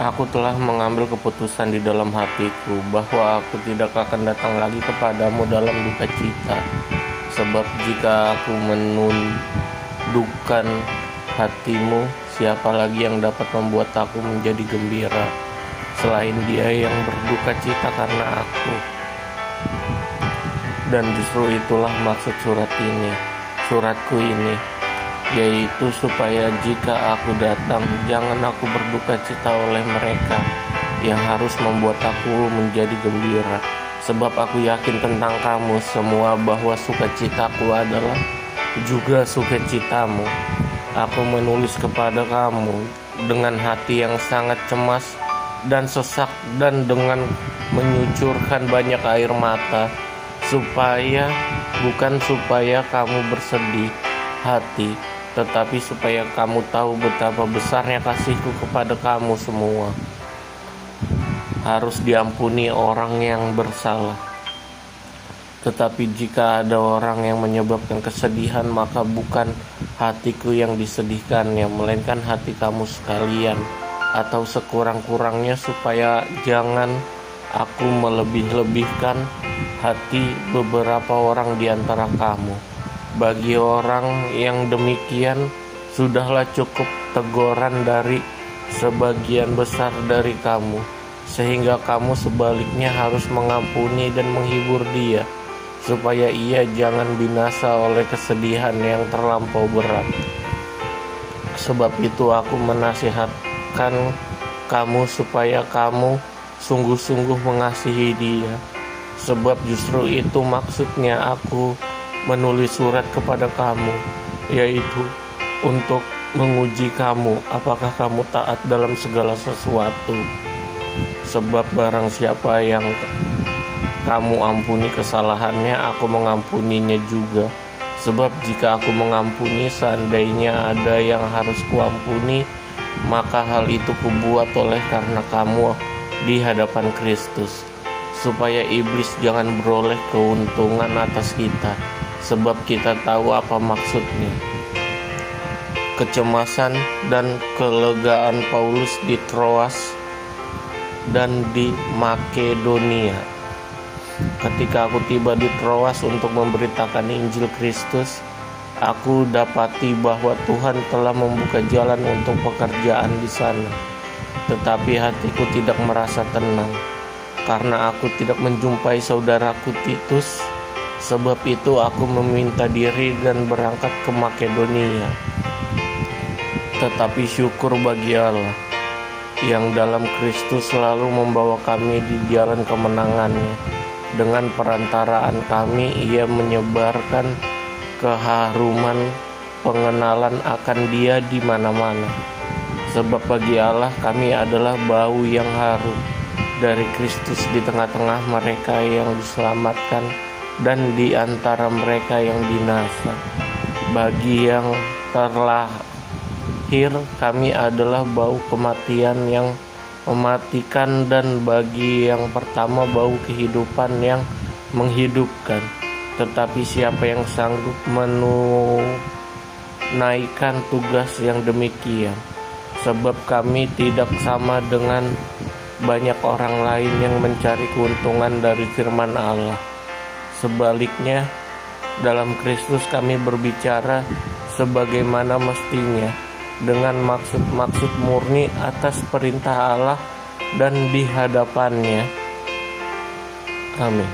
Aku telah mengambil keputusan di dalam hatiku bahwa aku tidak akan datang lagi kepadamu dalam duka cita. Sebab jika aku menundukkan hatimu, siapa lagi yang dapat membuat aku menjadi gembira selain Dia yang berduka cita karena aku. Dan justru itulah maksud suratku ini, yaitu supaya jika aku datang, jangan aku berduka cita oleh mereka yang harus membuat aku menjadi gembira. Sebab aku yakin tentang kamu semua bahwa sukacitaku adalah juga sukacitamu. Aku menulis kepada kamu dengan hati yang sangat cemas dan sesak dan dengan menyucurkan banyak air mata, bukan supaya kamu bersedih hati, tetapi supaya kamu tahu betapa besarnya kasihku kepada kamu semua. Harus diampuni orang yang bersalah. Tetapi jika ada orang yang menyebabkan kesedihan, maka bukan hatiku yang disedihkannya, melainkan hati kamu sekalian, atau sekurang-kurangnya supaya jangan aku melebih-lebihkan hati beberapa orang di antara kamu. Bagi orang yang demikian, sudahlah cukup teguran dari sebagian besar dari kamu, sehingga kamu sebaliknya harus mengampuni dan menghibur dia, supaya ia jangan binasa oleh kesedihan yang terlampau berat. Sebab itu aku menasihatkan kamu supaya kamu sungguh-sungguh mengasihi dia. Sebab justru itu maksudnya aku menulis surat kepada kamu, yaitu untuk menguji kamu apakah kamu taat dalam segala sesuatu. Sebab barang siapa yang kamu ampuni kesalahannya, aku mengampuninya juga. Sebab jika aku mengampuni, seandainya ada yang harus kuampuni, maka hal itu kubuat oleh karena kamu di hadapan Kristus, supaya iblis jangan beroleh keuntungan atas kita. Sebab kita tahu apa maksudnya kecemasan dan kelegaan Paulus di Troas dan di Makedonia. Ketika aku tiba di Troas untuk memberitakan Injil Kristus, aku dapati bahwa Tuhan telah membuka jalan untuk pekerjaan di sana. Tetapi hatiku tidak merasa tenang, karena aku tidak menjumpai saudaraku Titus. Sebab itu aku meminta diri dan berangkat ke Makedonia. Tetapi syukur bagi Allah, yang dalam Kristus selalu membawa kami di jalan kemenangannya. Dengan perantaraan kami, Ia menyebarkan keharuman pengenalan akan Dia di mana-mana. Sebab bagi Allah kami adalah bau yang harum dari Kristus di tengah-tengah mereka yang diselamatkan dan di antara mereka yang binasa. Bagi yang terlahir kami adalah bau kematian yang mematikan, dan bagi yang pertama bau kehidupan yang menghidupkan. Tetapi siapa yang sanggup menunaikan tugas yang demikian? Sebab kami tidak sama dengan banyak orang lain yang mencari keuntungan dari firman Allah. Sebaliknya, dalam Kristus kami berbicara sebagaimana mestinya, dengan maksud-maksud murni atas perintah Allah dan di hadapannya. Amin.